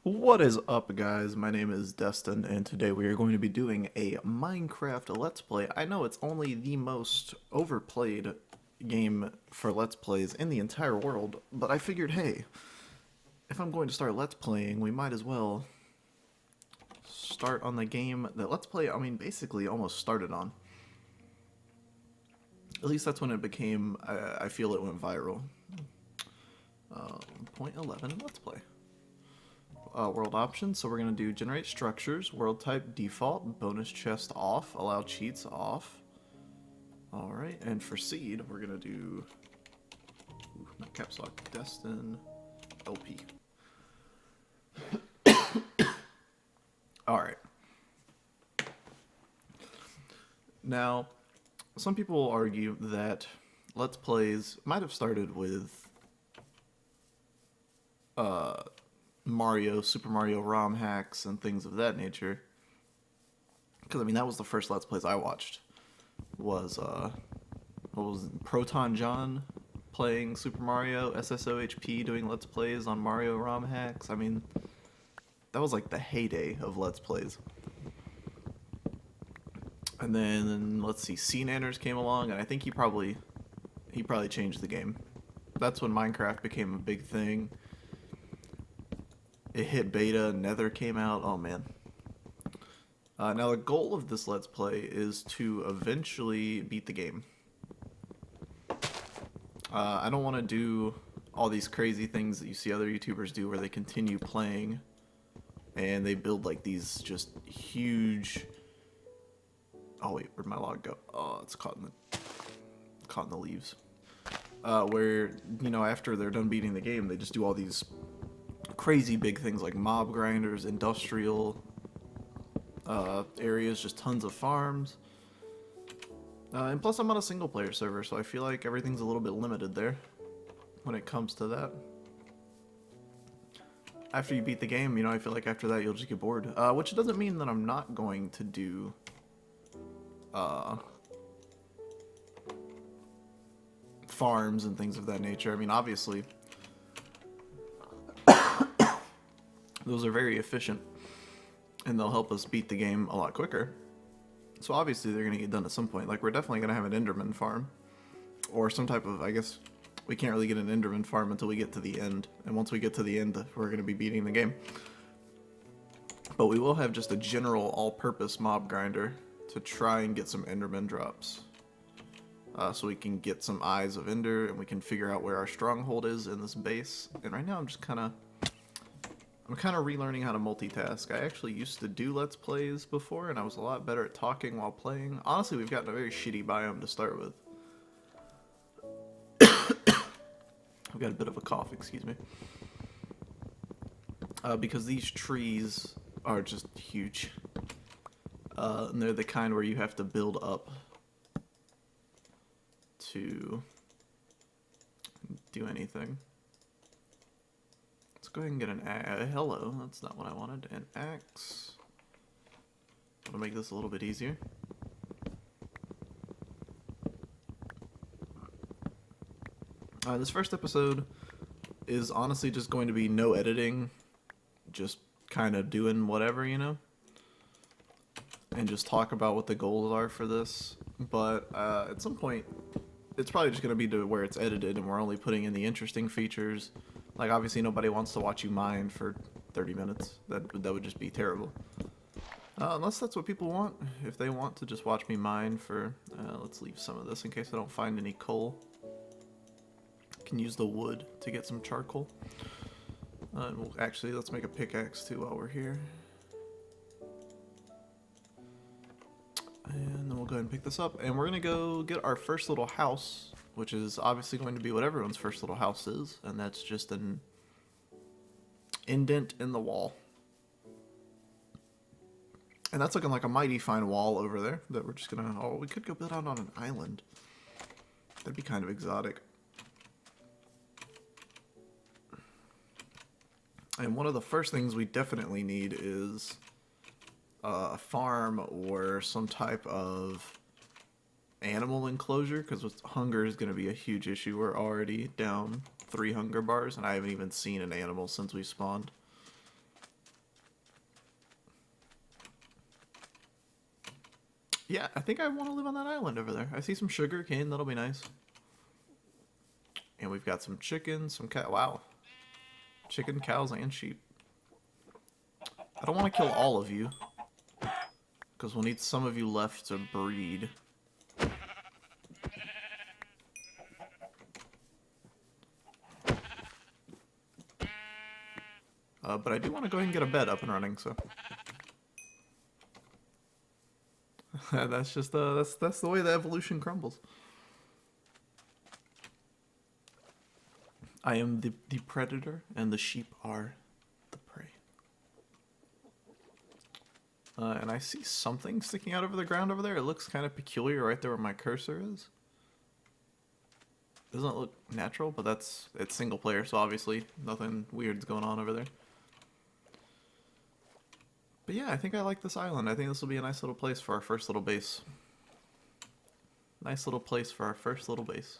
What is up, guys? My name is Destin, and today we are going to be doing a Minecraft Let's Play. I know it's only the most overplayed game for Let's Plays in the entire world, but I figured, hey, if I'm going to start Let's Playing, we might as well start on the game that Let's Play, basically almost started on. At least that's when it became, I feel it went viral. Point 11, Let's Play. World options, so we're going to do generate structures, world type default, bonus chest off, allow cheats off. Alright, and for seed, we're going to do, not caps lock, Destin LP. Alright. Now, some people argue that Let's Plays might have started with Super Mario ROM hacks and things of that nature. Because, that was the first Let's Plays I watched. Was, Proton John playing Super Mario, SSOHP doing Let's Plays on Mario ROM hacks. That was like the heyday of Let's Plays. And then, let's see, CNanners came along, and I think he probably changed the game. That's when Minecraft became a big thing. It hit beta, Nether came out, oh man. Now the goal of this Let's Play is to eventually beat the game. I don't want to do all these crazy things that you see other YouTubers do where they continue playing and they build like these just huge... Oh wait, where'd my log go? Oh, it's caught in the leaves. Where, after they're done beating the game, they just do all these crazy big things like mob grinders, industrial areas, just tons of farms. And plus I'm on a single player server, so I feel like everything's a little bit limited there when it comes to that. After you beat the game, I feel like after that you'll just get bored. Which doesn't mean that I'm not going to do farms and things of that nature. Obviously those are very efficient and they'll help us beat the game a lot quicker. So obviously they're going to get done at some point. Like, we're definitely going to have an Enderman farm. Or some type of, I guess, we can't really get an Enderman farm until we get to the end. And once we get to the end, we're going to be beating the game. But we will have just a general all-purpose mob grinder to try and get some Enderman drops. So we can get some Eyes of Ender and we can figure out where our stronghold is in this base. And right now I'm kind of relearning how to multitask. I actually used to do Let's Plays before, and I was a lot better at talking while playing. Honestly, we've gotten a very shitty biome to start with. I've got a bit of a cough, excuse me. Because these trees are just huge. And they're the kind where you have to build up to do anything. Let's go ahead and get an hello, that's not what I wanted. An axe. I'll make this a little bit easier. This first episode is honestly just going to be no editing, just kind of doing whatever, and just talk about what the goals are for this. But at some point, it's probably just going to be to where it's edited and we're only putting in the interesting features. Like, obviously nobody wants to watch you mine for 30 minutes. That would just be terrible. Unless that's what people want. If they want to just watch me mine for... let's leave some of this in case I don't find any coal. I can use the wood to get some charcoal. And actually, let's make a pickaxe too while we're here. And then we'll go ahead and pick this up. And we're going to go get our first little house, which is obviously going to be what everyone's first little house is, and that's just an indent in the wall. And that's looking like a mighty fine wall over there that we're just gonna... Oh, we could go build out on an island. That'd be kind of exotic. And one of the first things we definitely need is a farm or some type of animal enclosure, because hunger is going to be a huge issue. We're already down 3 hunger bars, and I haven't even seen an animal since we spawned. Yeah, I think I want to live on that island over there. I see some sugar cane. That'll be nice. And we've got some chickens, some cat. Wow. Chicken, cows, and sheep. I don't want to kill all of you, because we'll need some of you left to breed. But I do want to go ahead and get a bed up and running, so. That's just, that's the way the evolution crumbles. I am the predator, and the sheep are the prey. And I see something sticking out over the ground over there. It looks kind of peculiar right there where my cursor is. Doesn't look natural, but it's single player, so obviously nothing weird's going on over there. But yeah, I think I like this island. I think this will be a nice little place for our first little base. Nice little place for our first little base.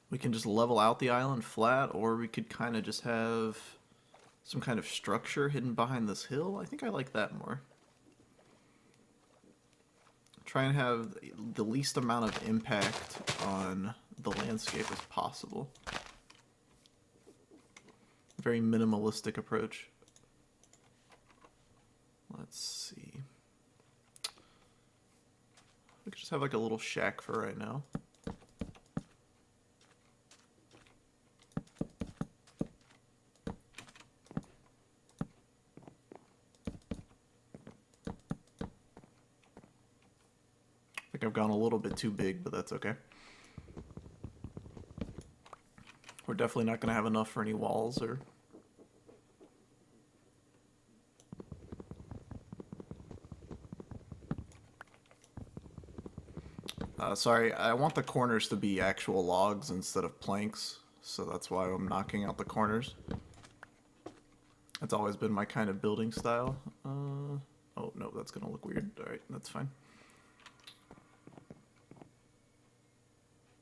We can just level out the island flat, or we could kind of just have some kind of structure hidden behind this hill. I think I like that more. Try and have the least amount of impact on the landscape as possible. Very minimalistic approach. Let's see. We could just have like a little shack for right now. I think I've gone a little bit too big, but that's okay. We're definitely not going to have enough for any walls or... sorry, I want the corners to be actual logs instead of planks, so that's why I'm knocking out the corners. That's always been my kind of building style. Oh, no, that's going to look weird. Alright, that's fine.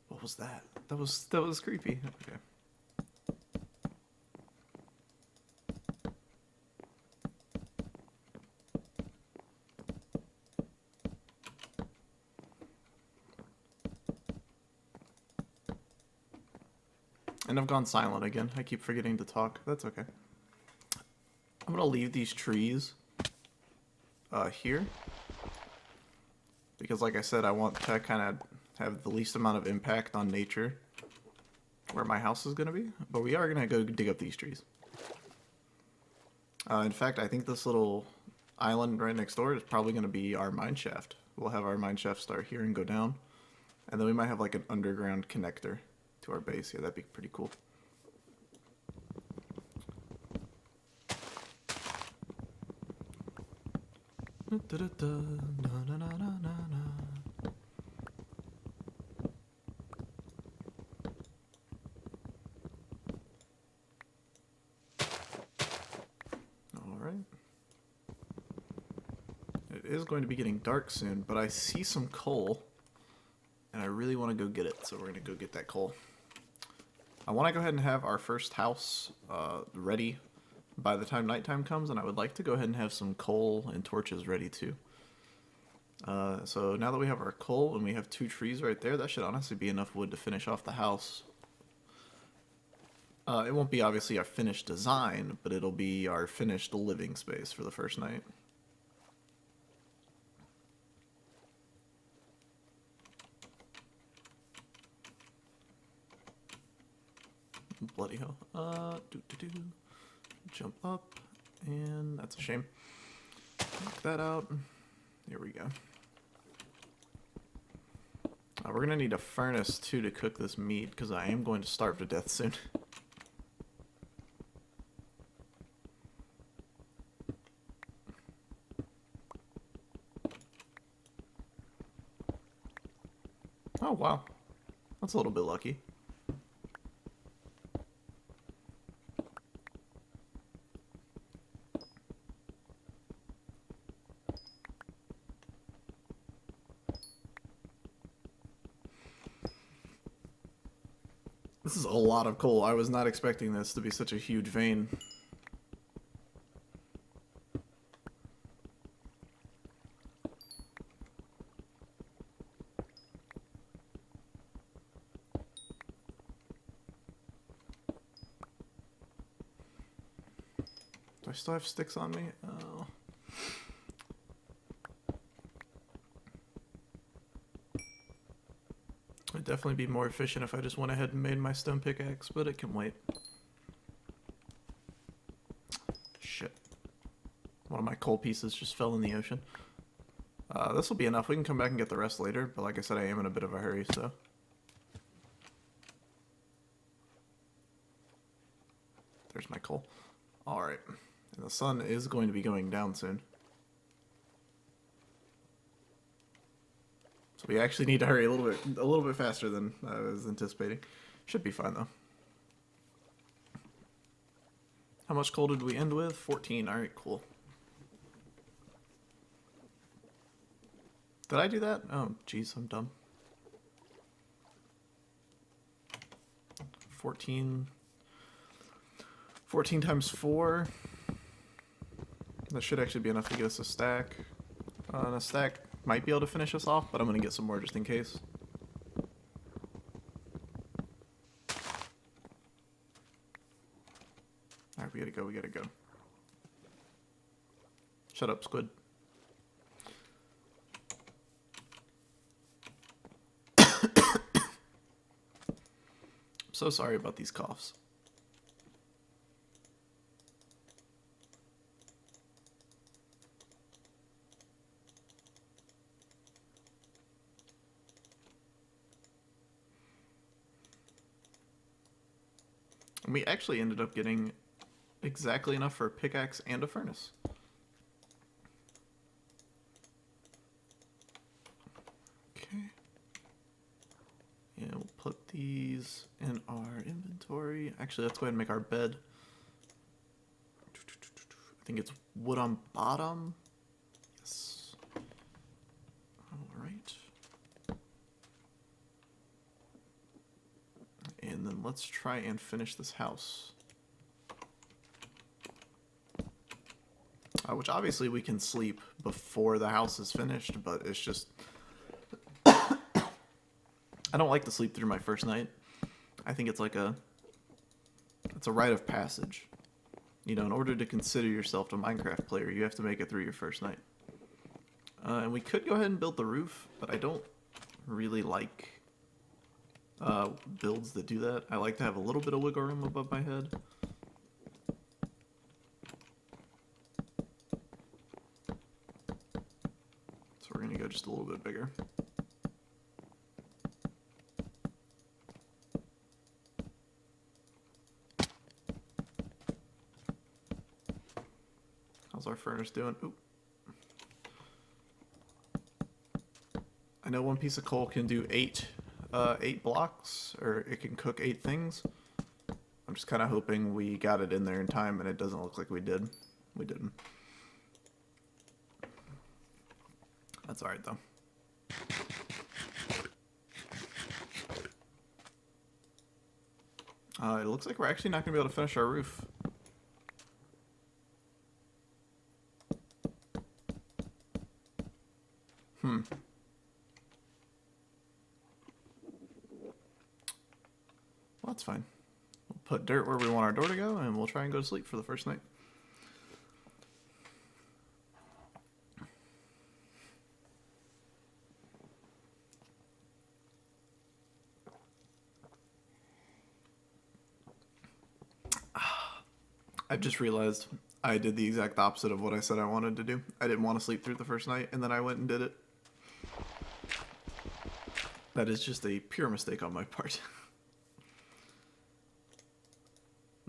What was that? That was creepy. Okay. And I've gone silent again. I keep forgetting to talk. That's okay. I'm gonna leave these trees here. Because like I said, I want to kind of have the least amount of impact on nature where my house is gonna be. But we are gonna go dig up these trees. In fact, I think this little island right next door is probably gonna be our mine shaft. We'll have our mine shaft start here and go down. And then we might have like an underground connector to our base. Yeah, that'd be pretty cool. Alright. It is going to be getting dark soon, but I see some coal. And I really want to go get it, so we're going to go get that coal. I want to go ahead and have our first house ready by the time nighttime comes, and I would like to go ahead and have some coal and torches ready too. So now that we have our coal and we have 2 trees right there, that should honestly be enough wood to finish off the house. It won't be obviously our finished design, but it'll be our finished living space for the first night. Bloody hell. Jump up, and that's a shame. Knock that out. Here we go. We're gonna need a furnace too to cook this meat, because I am going to starve to death soon. Oh wow, that's a little bit lucky. This is a lot of coal. I was not expecting this to be such a huge vein. I still have sticks on me? Oh. It'd definitely be more efficient if I just went ahead and made my stone pickaxe, but it can wait. Shit. One of my coal pieces just fell in the ocean. This will be enough. We can come back and get the rest later, but like I said, I am in a bit of a hurry, so. There's my coal. Alright. And the sun is going to be going down soon. So we actually need to hurry a little bit faster than I was anticipating. Should be fine though. How much coal did we end with? 14. Alright, cool. Did I do that? Oh, jeez, I'm dumb. 14 times 4. That should actually be enough to get us a stack. And a stack might be able to finish us off, but I'm going to get some more just in case. Alright, we gotta go, we gotta go. Shut up, squid. So sorry about these coughs. And we actually ended up getting exactly enough for a pickaxe and a furnace. Okay. Yeah, we'll put these in our inventory. Actually, let's go ahead and make our bed. I think it's wood on bottom. Yes. Alright. And then let's try and finish this house. Which obviously we can sleep before the house is finished, but it's just... I don't like to sleep through my first night. I think it's like it's a rite of passage. You know, in order to consider yourself a Minecraft player, you have to make it through your first night. And we could go ahead and build the roof, but I don't really like builds that do that. I like to have a little bit of wiggle room above my head. So we're going to go just a little bit bigger. How's our furnace doing? Oop. I know one piece of coal can do 8 blocks, or it can cook 8 things. I'm just kind of hoping we got it in there in time, and it doesn't look like we did. We didn't. That's alright, though. It looks like we're actually not going to be able to finish our roof. Well, that's fine. We'll put dirt where we want our door to go, and we'll try and go to sleep for the first night. I've just realized I did the exact opposite of what I said I wanted to do. I didn't want to sleep through the first night, and then I went and did it. That is just a pure mistake on my part.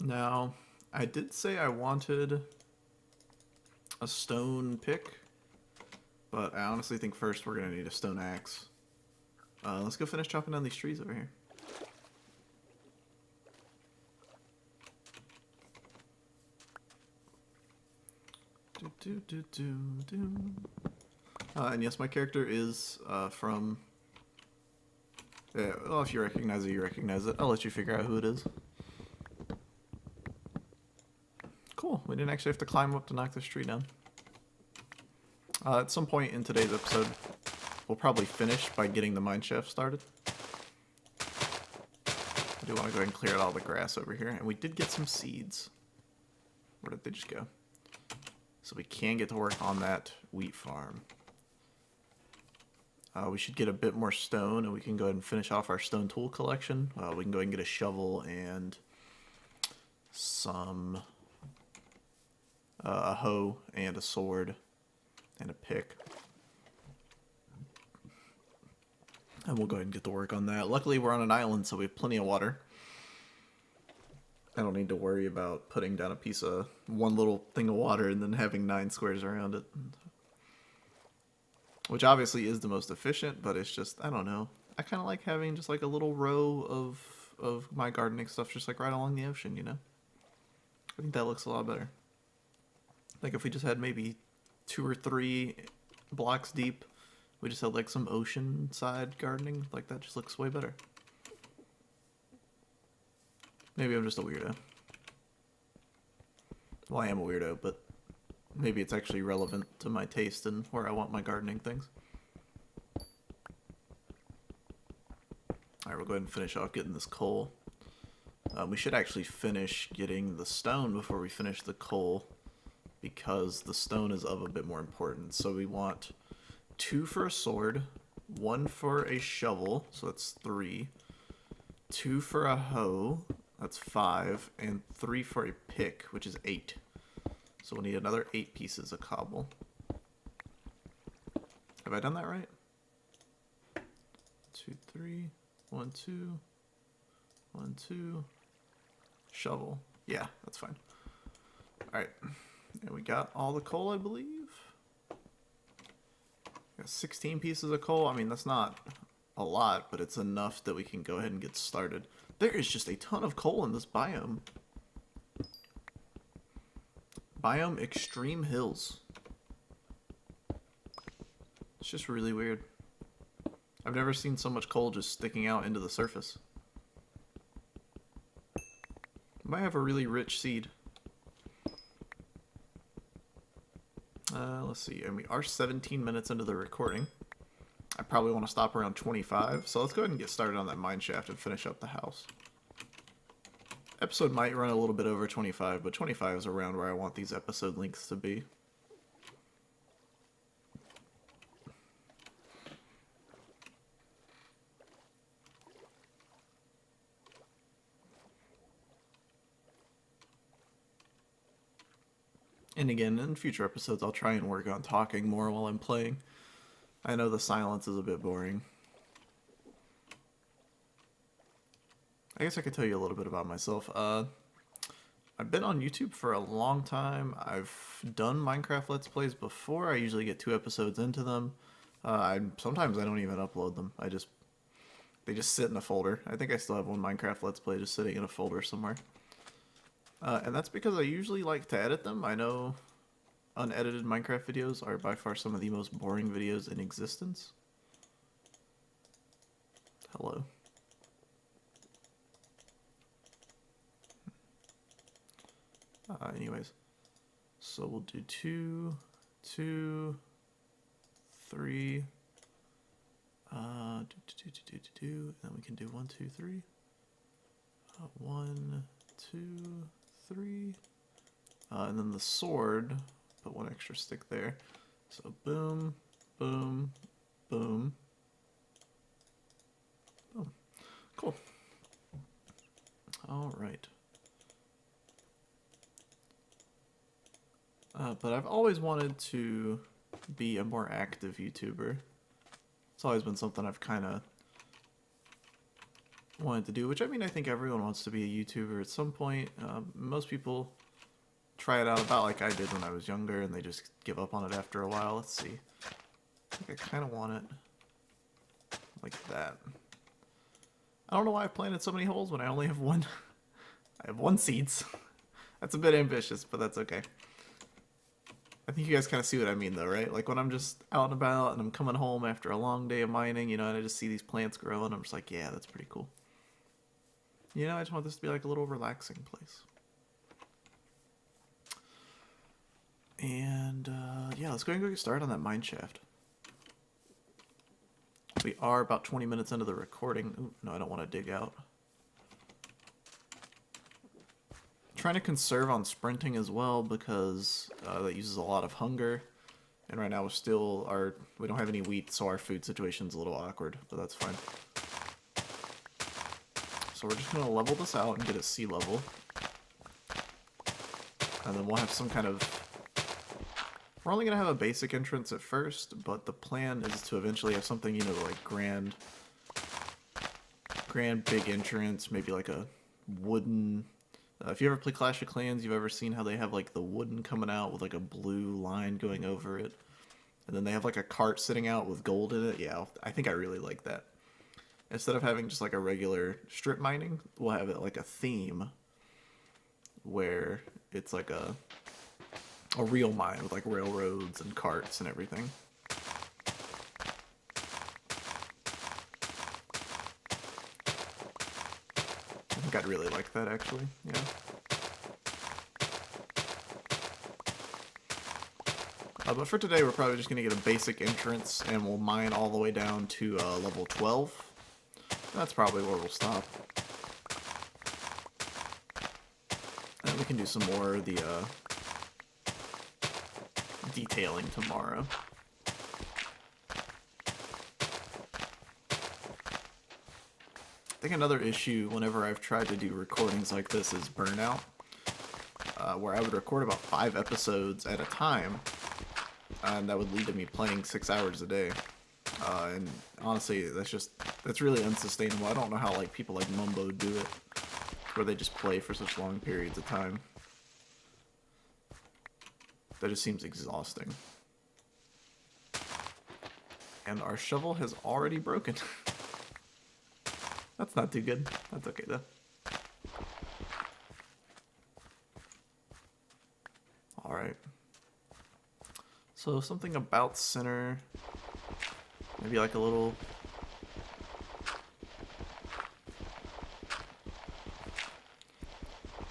Now, I did say I wanted a stone pick, but I honestly think first we're going to need a stone axe. Let's go finish chopping down these trees over here. And yes, my character is from... Yeah, well, if you recognize it, you recognize it. I'll let you figure out who it is. Cool. We didn't actually have to climb up to knock this tree down. At some point in today's episode, we'll probably finish by getting the mine shaft started. I do want to go ahead and clear out all the grass over here. And we did get some seeds. Where did they just go? So we can get to work on that wheat farm. We should get a bit more stone, and we can go ahead and finish off our stone tool collection. We can go ahead and get a shovel and some a hoe and a sword and a pick. And we'll go ahead and get to work on that. Luckily, we're on an island, so we have plenty of water. I don't need to worry about putting down a piece of one little thing of water and then having 9 squares around it. Which obviously is the most efficient, but it's just, I don't know. I kind of like having just like a little row of my gardening stuff just like right along the ocean, you know? I think that looks a lot better. Like if we just had maybe 2 or 3 blocks deep, we just had like some ocean side gardening, like that just looks way better. Maybe I'm just a weirdo. Well, I am a weirdo, but maybe it's actually relevant to my taste and where I want my gardening things. Alright, we'll go ahead and finish off getting this coal. We should actually finish getting the stone before we finish the coal, because the stone is of a bit more importance. So we want 2 for a sword, 1 for a shovel, so that's 3, 2 for a hoe, that's 5, and 3 for a pick, which is 8. So we'll need another 8 pieces of cobble. Have I done that right? 2, 3, 1, 2, 1, 2. Shovel. Yeah, that's fine. Alright. And we got all the coal, I believe. Got 16 pieces of coal. I mean, that's not a lot, but it's enough that we can go ahead and get started. There is just a ton of coal in this biome. Biome Extreme Hills. It's just really weird. I've never seen so much coal just sticking out into the surface. Might have a really rich seed. Let's see, and we are 17 minutes into the recording. I probably want to stop around 25, so let's go ahead and get started on that mine shaft and finish up the house. Episode might run a little bit over 25, but 25 is around where I want these episode lengths to be. And again, in future episodes, I'll try and work on talking more while I'm playing. I know the silence is a bit boring. I guess I could tell you a little bit about myself. I've been on YouTube for a long time. I've done Minecraft Let's Plays before. I usually get 2 episodes into them. Sometimes I don't even upload them. They just sit in a folder. I think I still have one Minecraft Let's Play just sitting in a folder somewhere. And that's because I usually like to edit them. I know unedited Minecraft videos are by far some of the most boring videos in existence. Hello. Anyways, so we'll do 2, 2, 3. And then we can do 1, 2, 3. 1, 2, 3. And then the sword, put 1 extra stick there. So boom, boom, boom, boom. Cool. All right. But I've always wanted to be a more active YouTuber. It's always been something I've kind of wanted to do, which I mean, I think everyone wants to be a YouTuber at some point. Most people try it out about like I did when I was younger, and they just give up on it after a while. Let's see. I think I kind of want it like that. I don't know why I've planted so many holes when I only have 1. I have 1 seeds. That's a bit ambitious, but that's okay. I think you guys kind of see what I mean though, right? Like when I'm just out and about and I'm coming home after a long day of mining, you know, and I just see these plants growing, I'm just like, yeah, that's pretty cool. You know, I just want this to be like a little relaxing place. And yeah, let's go ahead and get started on that mine shaft. We are about 20 minutes into the recording. Ooh, no, I don't want to dig out. Trying to conserve on sprinting as well because that uses a lot of hunger. And right now we don't have any wheat, so our food situation's a little awkward, but that's fine. So we're just gonna level this out and get a sea level. And then we'll have some kind of... We're only gonna have a basic entrance at first, but the plan is to eventually have something, you know, like grand big entrance, maybe like a wooden... if you ever play Clash of Clans, you've ever seen how they have like the wooden coming out with like a blue line going over it. And then they have like a cart sitting out with gold in it. Yeah, I think I really like that. Instead of having just like a regular strip mining, we'll have it like a theme where it's like a real mine with like railroads and carts and everything. I think I'd really like that actually, yeah. But for today, we're probably just going to get a basic entrance, and we'll mine all the way down to level 12. That's probably where we'll stop. And we can do some more of the detailing tomorrow. I think another issue whenever I've tried to do recordings like this is burnout, where I would record about 5 episodes at a time. And that would lead to me playing 6 hours a day. And honestly, that's really unsustainable. I don't know how like people like Mumbo do it, where they just play for such long periods of time. That just seems exhausting. And our shovel has already broken. That's not too good. That's okay though. Alright. So something about center, maybe like a little...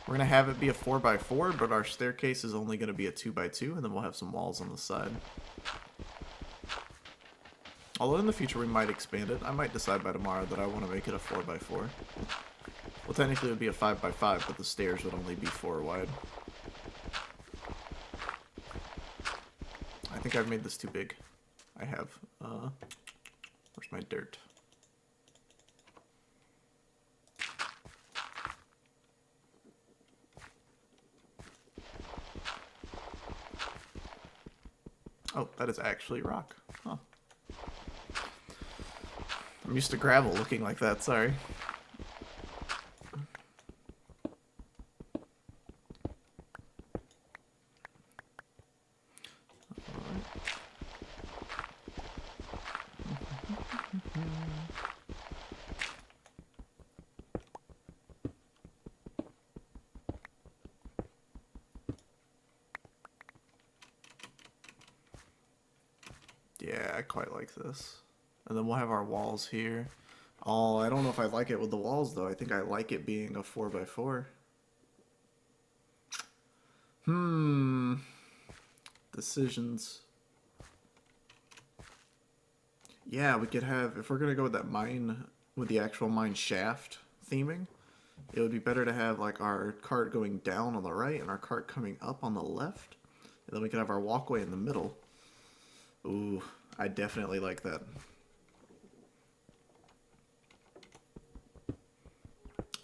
We're going to have it be a 4x4, but our staircase is only going to be a 2x2, and then we'll have some walls on the side. Although in the future we might expand it. I might decide by tomorrow that I want to make it a 4x4. Well, technically it would be a 5x5, but the stairs would only be 4 wide. I think I've made this too big. I have. Where's my dirt? Oh, that is actually rock. Huh. I'm used to gravel looking like that, sorry. Yeah, I quite like this. And then we'll have our walls here. Oh, I don't know if I like it with the walls, though. I think I like it being a 4x4. Decisions. Yeah, we could have, if we're going to go with that mine, with the actual mine shaft theming, it would be better to have like our cart going down on the right and our cart coming up on the left. And then we could have our walkway in the middle. Ooh, I definitely like that.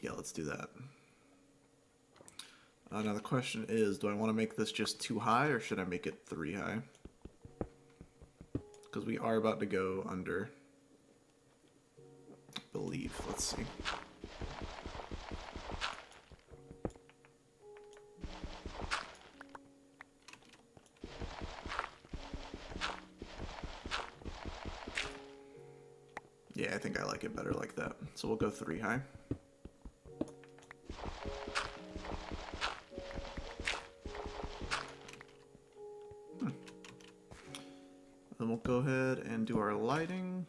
Yeah, let's do that. Now the question is, do I want to make this just 2 high or should I make it 3 high? Because we are about to go under, I believe. Let's see. Yeah, I think I like it better like that. So we'll go 3 high. Then we'll go ahead and do our lighting.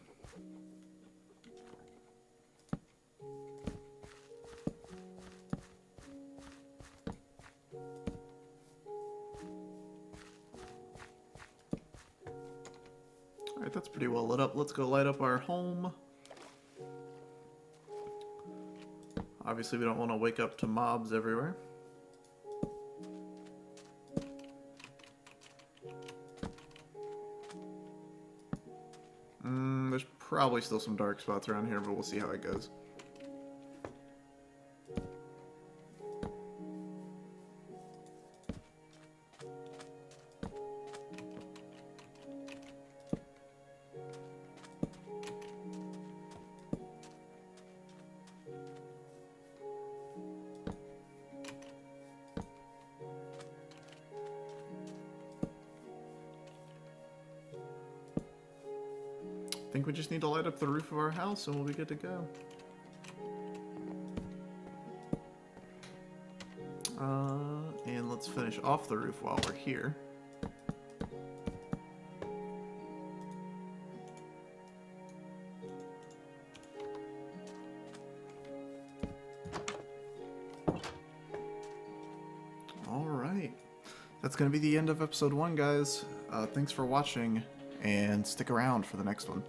Alright, that's pretty well lit up. Let's go light up our home. Obviously we don't want to wake up to mobs everywhere. probably still some dark spots around here, but we'll see how it goes. I think we just need to light up the roof of our house and we'll be good to go. And let's finish off the roof while we're here. Alright. That's going to be the end of episode 1, guys. Thanks for watching, and stick around for the next one.